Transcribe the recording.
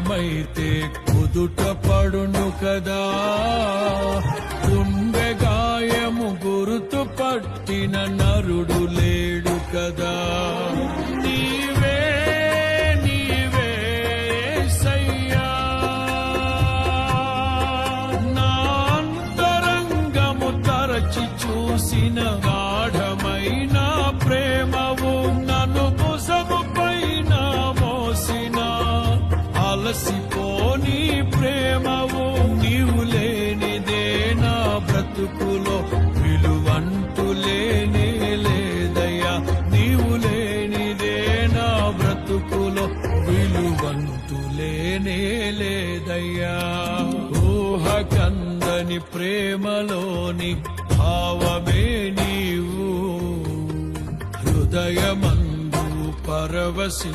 గాయమైతే కుదుట పడును కదా, గుండె గాయము గురుతు పట్టిన నరుడు లేడు కదా. నీవే నీవే యేసయ్యా, నా అంతరంగము తరచి చూసిన గాఢమైన ప్రేమవు, నన్ను భుజము పైన మోసిన అలసిపోని ప్రేమవు. నీవు లేనిదే నా బ్రతుకులో విలువంటూ లేనే లేదయ్యా, నీవు లేనిదే నా బ్రతుకులో విలువంటూ లేనే లేదయ్యా. ఊహకందని ప్రేమలోని భావమే నీవు, హృదయమందు పరవశి